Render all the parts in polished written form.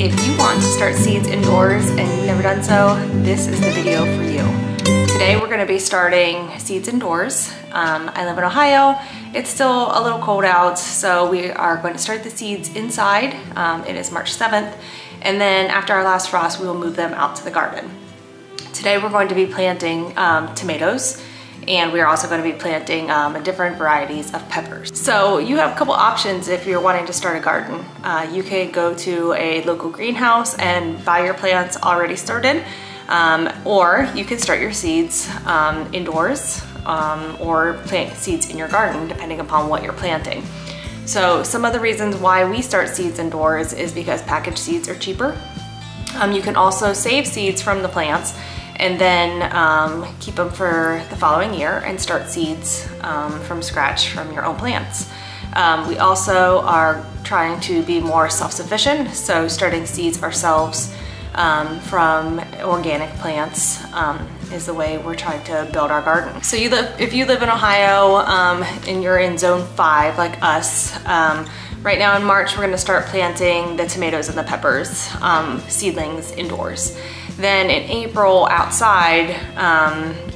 If you want to start seeds indoors and you've never done so, this is the video for you. Today we're going to be starting seeds indoors. I live in Ohio. It's still a little cold out, so we are going to start the seeds inside. It is March 7th, and then after our last frost, we will move them out to the garden. Today we're going to be planting tomatoes, and we are also going to be planting different varieties of peppers. So you have a couple options if you're wanting to start a garden. You can go to a local greenhouse and buy your plants already started, or you can start your seeds indoors or plant seeds in your garden depending upon what you're planting. So some of the reasons why we start seeds indoors is because packaged seeds are cheaper. You can also save seeds from the plants and then keep them for the following year and start seeds from scratch from your own plants. We also are trying to be more self-sufficient, so starting seeds ourselves from organic plants is the way we're trying to build our garden. So if you live in Ohio and you're in zone 5 like us, right now in March we're going to start planting the tomatoes and the peppers, seedlings indoors. Then in April outside,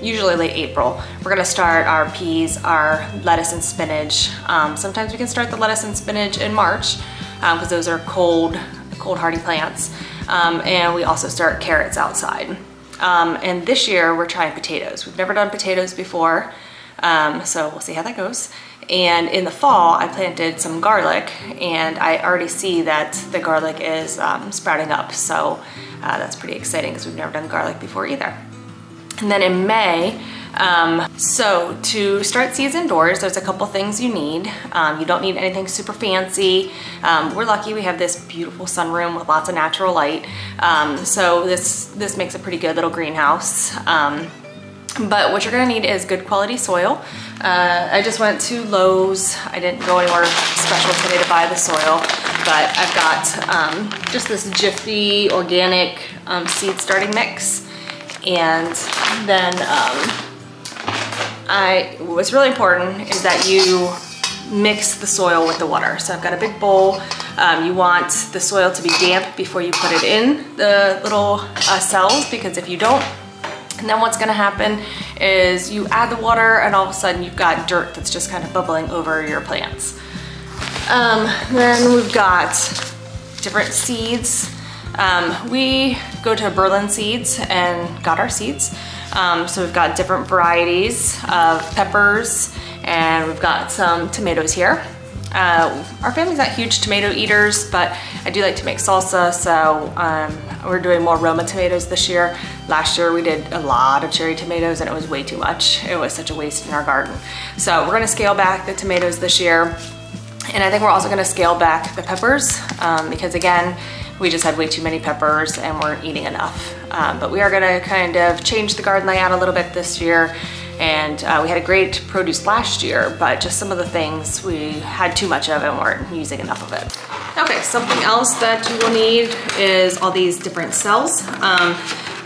usually late April, we're gonna start our peas, our lettuce and spinach. Sometimes we can start the lettuce and spinach in March because those are cold hardy plants. And we also start carrots outside. And this year we're trying potatoes. We've never done potatoes before, so we'll see how that goes. And in the fall, I planted some garlic, and I already see that the garlic is sprouting up. So that's pretty exciting because we've never done garlic before either. And then in May, so to start seeds indoors, there's a couple things you need. You don't need anything super fancy. We're lucky we have this beautiful sunroom with lots of natural light. So this makes a pretty good little greenhouse. But what you're gonna need is good quality soil. I just went to Lowe's. I didn't go anywhere special today to buy the soil, but I've got just this Jiffy organic seed starting mix. And then what's really important is that you mix the soil with the water. So I've got a big bowl. You want the soil to be damp before you put it in the little cells, because if you don't, and then what's gonna happen is you add the water and all of a sudden you've got dirt that's just kind of bubbling over your plants. Then we've got different seeds. We go to Berlin Seeds and got our seeds. So we've got different varieties of peppers, and we've got some tomatoes here. Our family's not huge tomato eaters, but I do like to make salsa, so we're doing more Roma tomatoes this year. Last year we did a lot of cherry tomatoes and it was way too much. It was such a waste in our garden. So we're gonna scale back the tomatoes this year. And I think we're also gonna scale back the peppers because again, we just had way too many peppers and weren't eating enough. But we are gonna kind of change the garden layout a little bit this year. And we had a great produce last year, but just some of the things we had too much of and weren't using enough of it. Okay, something else that you will need is all these different cells.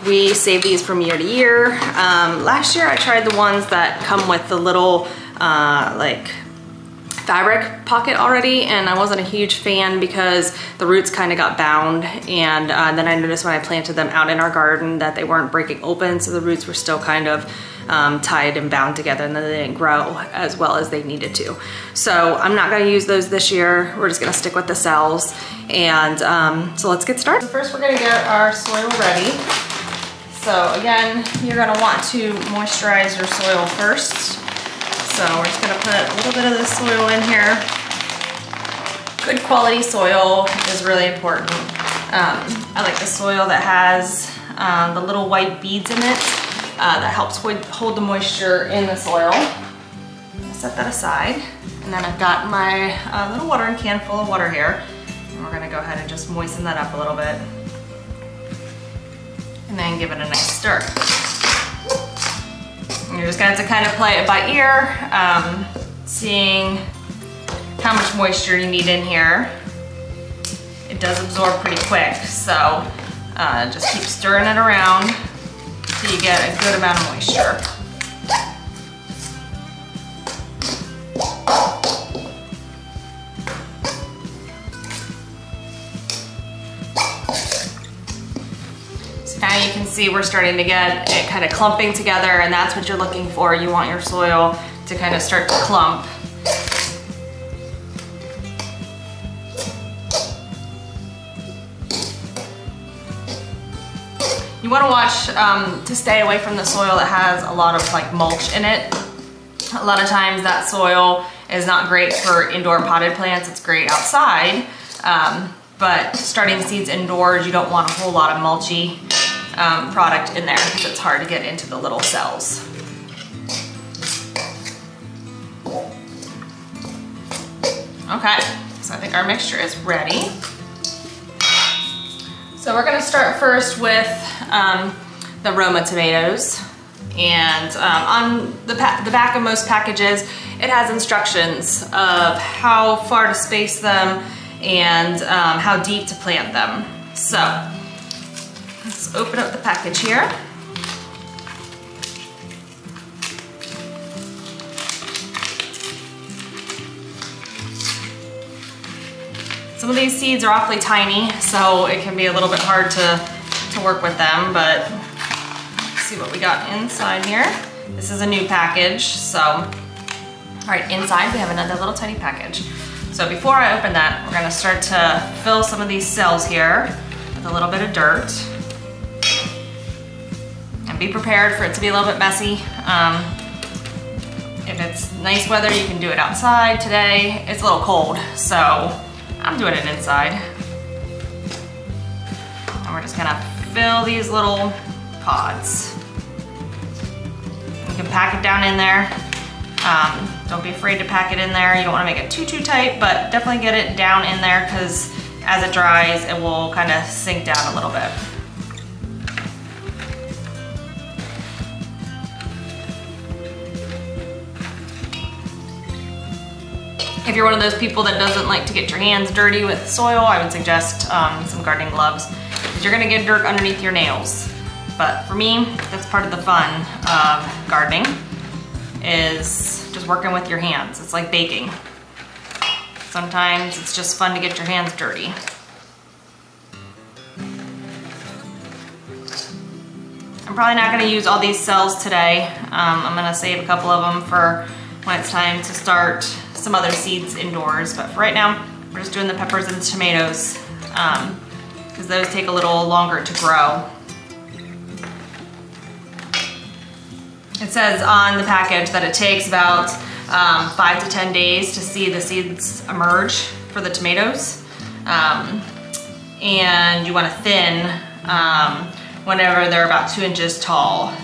We save these from year to year. Last year I tried the ones that come with the little like fabric pocket already, and I wasn't a huge fan because the roots kind of got bound, and then I noticed when I planted them out in our garden that they weren't breaking open, so the roots were still kind of tied and bound together, and then they didn't grow as well as they needed to. So I'm not gonna use those this year. We're just gonna stick with the cells, and so let's get started. So first we're gonna get our soil ready. So again, you're gonna want to moisturize your soil first. So we're just gonna put a little bit of this soil in here. Good quality soil is really important. I like the soil that has the little white beads in it. That helps hold the moisture in the soil. I'll set that aside. And then I've got my little watering can full of water here. And we're gonna go ahead and just moisten that up a little bit. And then give it a nice stir. You're just gonna have to kind of play it by ear, seeing how much moisture you need in here. It does absorb pretty quick, so just keep stirring it around so you get a good amount of moisture. see we're starting to get it kind of clumping together, and that's what you're looking for. You want your soil to kind of start to clump. You want to watch to stay away from the soil that has a lot of like mulch in it. A lot of times that soil is not great for indoor potted plants. It's great outside, but starting seeds indoors, you don't want a whole lot of mulchy product in there because it's hard to get into the little cells. Okay, so I think our mixture is ready. So we're gonna start first with the Roma tomatoes. And on the back of most packages, it has instructions of how far to space them and how deep to plant them. So let's open up the package here. Some of these seeds are awfully tiny, so it can be a little bit hard to work with them, but let's see what we got inside here. This is a new package, so, all right, inside we have another little tiny package. So before I open that, we're gonna start to fill some of these cells here with a little bit of dirt. And be prepared for it to be a little bit messy. If it's nice weather, you can do it outside. Today, it's a little cold, so I'm doing it inside. And we're just gonna fill these little pods. You can pack it down in there. Don't be afraid to pack it in there. You don't wanna make it too tight, but definitely get it down in there because as it dries, it will kind of sink down a little bit. If you're one of those people that doesn't like to get your hands dirty with soil, I would suggest some gardening gloves, because you're gonna get dirt underneath your nails. But for me, that's part of the fun of gardening, is just working with your hands. It's like baking. Sometimes it's just fun to get your hands dirty. I'm probably not gonna use all these cells today. I'm gonna save a couple of them for when it's time to start some other seeds indoors, but for right now, we're just doing the peppers and tomatoes because those take a little longer to grow. It says on the package that it takes about 5 to 10 days to see the seeds emerge for the tomatoes. And you want to thin whenever they're about 2 inches tall.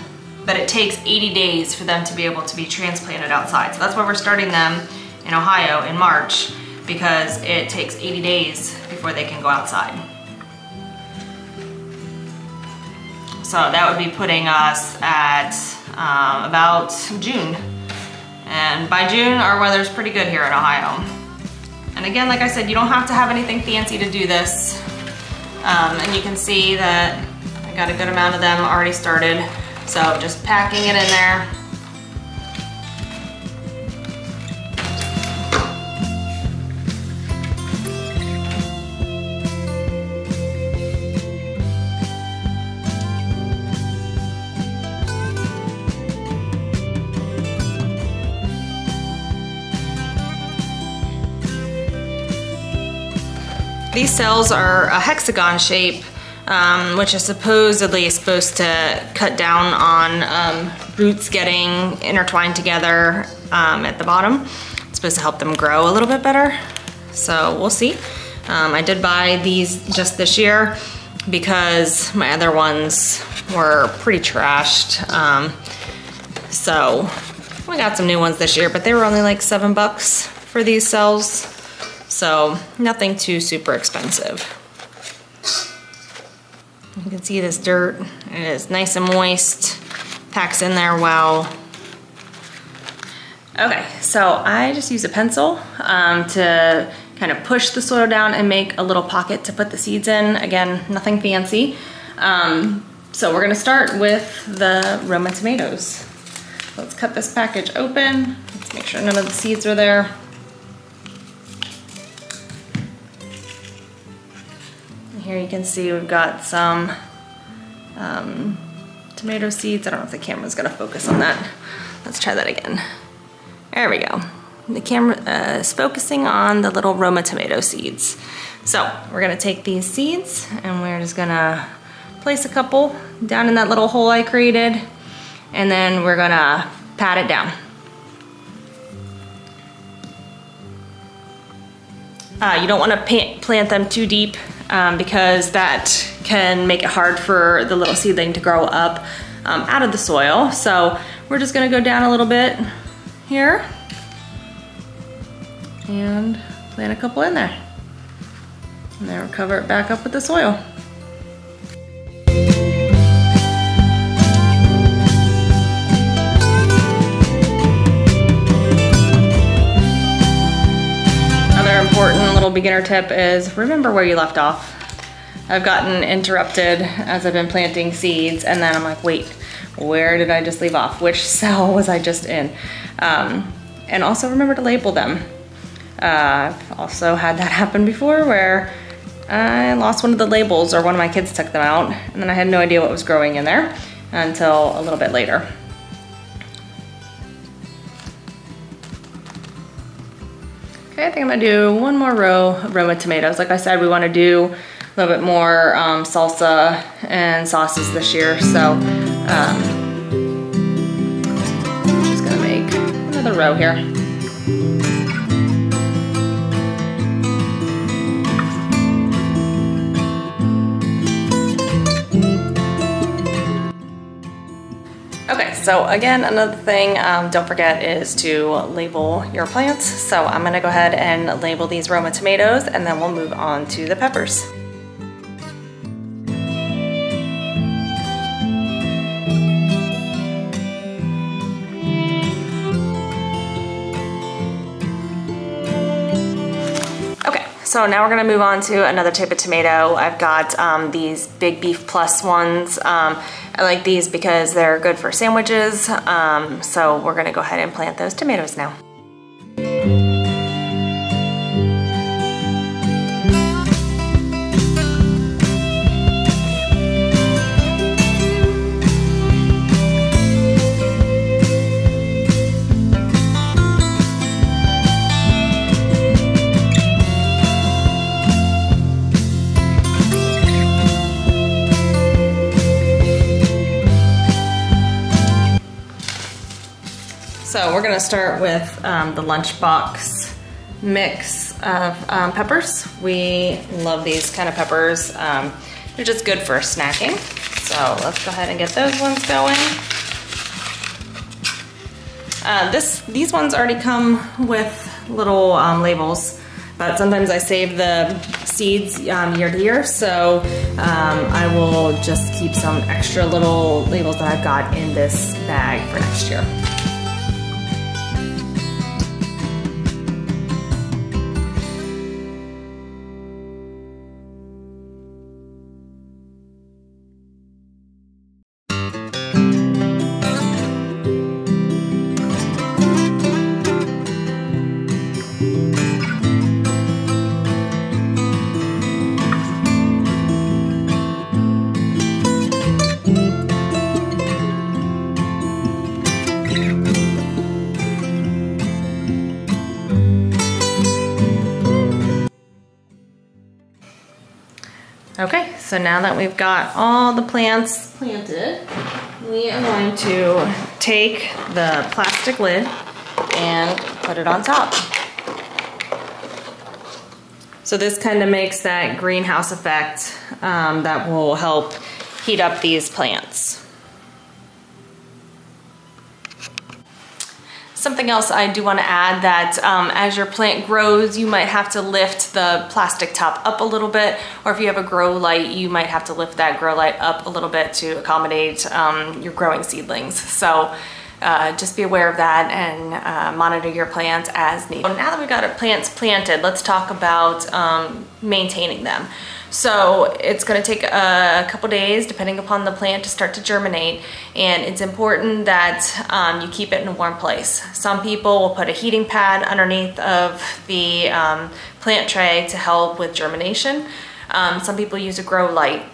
But it takes 80 days for them to be able to be transplanted outside. So that's why we're starting them in Ohio in March, because it takes 80 days before they can go outside. So that would be putting us at about June. And by June, our weather's pretty good here in Ohio. And again, like I said, you don't have to have anything fancy to do this. And you can see that I got a good amount of them already started. So just packing it in there. These cells are a hexagon shape, which is supposedly supposed to cut down on roots getting intertwined together at the bottom. It's supposed to help them grow a little bit better. So we'll see. I did buy these just this year because my other ones were pretty trashed. So we got some new ones this year, but they were only like $7 for these cells. So nothing too super expensive. You can see this dirt, it is nice and moist, packs in there well. Okay, so I just use a pencil to kind of push the soil down and make a little pocket to put the seeds in. Again, nothing fancy. So we're gonna start with the Roma tomatoes. Let's cut this package open. Let's make sure none of the seeds are there. Here you can see we've got some tomato seeds. I don't know if the camera's gonna focus on that. Let's try that again. There we go. The camera is focusing on the little Roma tomato seeds. So we're gonna take these seeds and we're just gonna place a couple down in that little hole I created, and then we're gonna pat it down. You don't wanna plant them too deep because that can make it hard for the little seedling to grow up out of the soil. So we're just gonna go down a little bit here and plant a couple in there. And then we'll cover it back up with the soil. Another important little beginner tip is remember where you left off. I've gotten interrupted as I've been planting seeds, and then I'm like, wait, where did I just leave off? Which cell was I just in? And also remember to label them. I've also had that happen before where I lost one of the labels, or one of my kids took them out, and then I had no idea what was growing in there until a little bit later. Okay, I think I'm gonna do one more row of Roma tomatoes. Like I said, we wanna do a little bit more salsa and sauces this year, so just gonna make another row here. Okay, so again, another thing, don't forget is to label your plants. So I'm gonna go ahead and label these Roma tomatoes, and then we'll move on to the peppers. So now we're gonna move on to another type of tomato. I've got these Big Beef Plus ones. I like these because they're good for sandwiches. So we're gonna go ahead and plant those tomatoes now. So we're gonna start with the lunchbox mix of peppers. We love these kind of peppers. They're just good for snacking. So let's go ahead and get those ones going. These ones already come with little labels, but sometimes I save the seeds year to year, so I will just keep some extra little labels that I've got in this bag for next year. Okay, so now that we've got all the plants planted, we are going to take the plastic lid and put it on top. So this kind of makes that greenhouse effect that will help heat up these plants. Something else I do want to add that as your plant grows, you might have to lift the plastic top up a little bit, or if you have a grow light, you might have to lift that grow light up a little bit to accommodate your growing seedlings. So just be aware of that and monitor your plants as needed. Now that we've got our plants planted, let's talk about maintaining them. So it's going to take a couple days depending upon the plant to start to germinate, and it's important that you keep it in a warm place. Some people will put a heating pad underneath of the plant tray to help with germination. Some people use a grow light.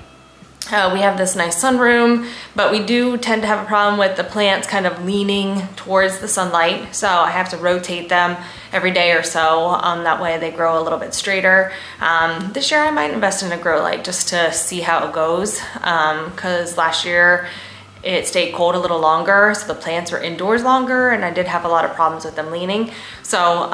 We have this nice sunroom, but we do tend to have a problem with the plants kind of leaning towards the sunlight. So I have to rotate them every day or so. That way they grow a little bit straighter. This year I might invest in a grow light just to see how it goes. Cause last year it stayed cold a little longer, so the plants were indoors longer, and I did have a lot of problems with them leaning. So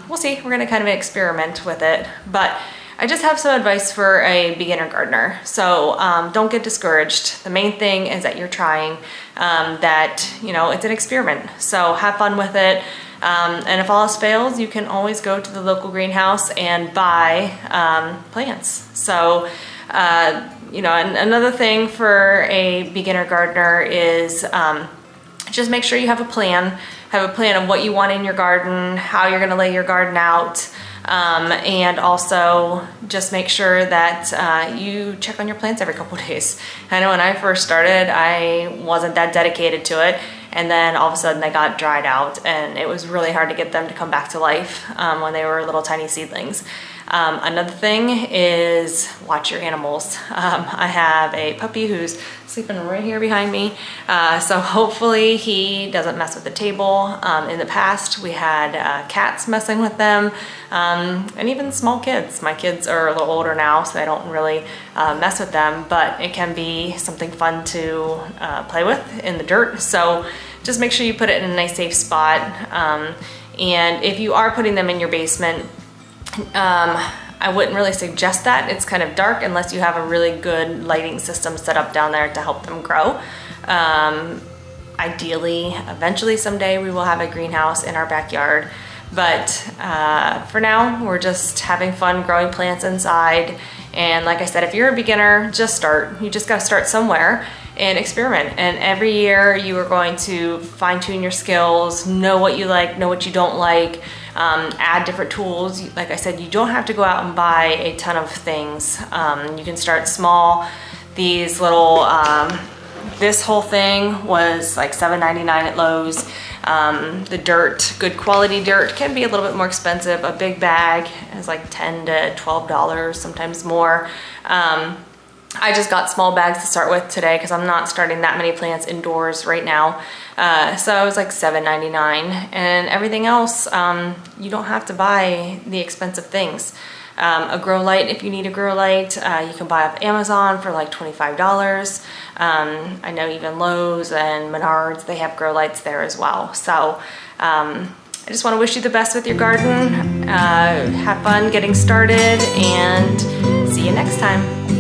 we'll see, we're gonna kind of experiment with it. But I just have some advice for a beginner gardener. So don't get discouraged. The main thing is that you're trying, that, you know, it's an experiment. So have fun with it. And if all else fails, you can always go to the local greenhouse and buy plants. So, you know, and another thing for a beginner gardener is just make sure you have a plan. Have a plan of what you want in your garden, how you're gonna lay your garden out. And also just make sure that you check on your plants every couple of days. I know when I first started, I wasn't that dedicated to it, and then all of a sudden they got dried out, and it was really hard to get them to come back to life when they were little tiny seedlings. Another thing is watch your animals. I have a puppy who's sleeping right here behind me. So hopefully he doesn't mess with the table. In the past, we had cats messing with them, and even small kids. My kids are a little older now, so I don't really mess with them, but it can be something fun to play with in the dirt. So just make sure you put it in a nice safe spot. And if you are putting them in your basement, I wouldn't really suggest that. It's kind of dark unless you have a really good lighting system set up down there to help them grow. Ideally, eventually someday we will have a greenhouse in our backyard. But for now, we're just having fun growing plants inside. And like I said, if you're a beginner, just start. You just gotta start somewhere and experiment. And every year you are going to fine tune your skills, know what you like, know what you don't like, add different tools. Like I said, you don't have to go out and buy a ton of things. You can start small. These little, this whole thing was like $7.99 at Lowe's. The dirt, good quality dirt, can be a little bit more expensive. A big bag is like $10 to $12, sometimes more. I just got small bags to start with today because I'm not starting that many plants indoors right now. So it was like $7.99, and everything else, you don't have to buy the expensive things. A grow light, if you need a grow light, you can buy off Amazon for like $25. I know even Lowe's and Menards, they have grow lights there as well. So I just want to wish you the best with your garden. Have fun getting started, and see you next time.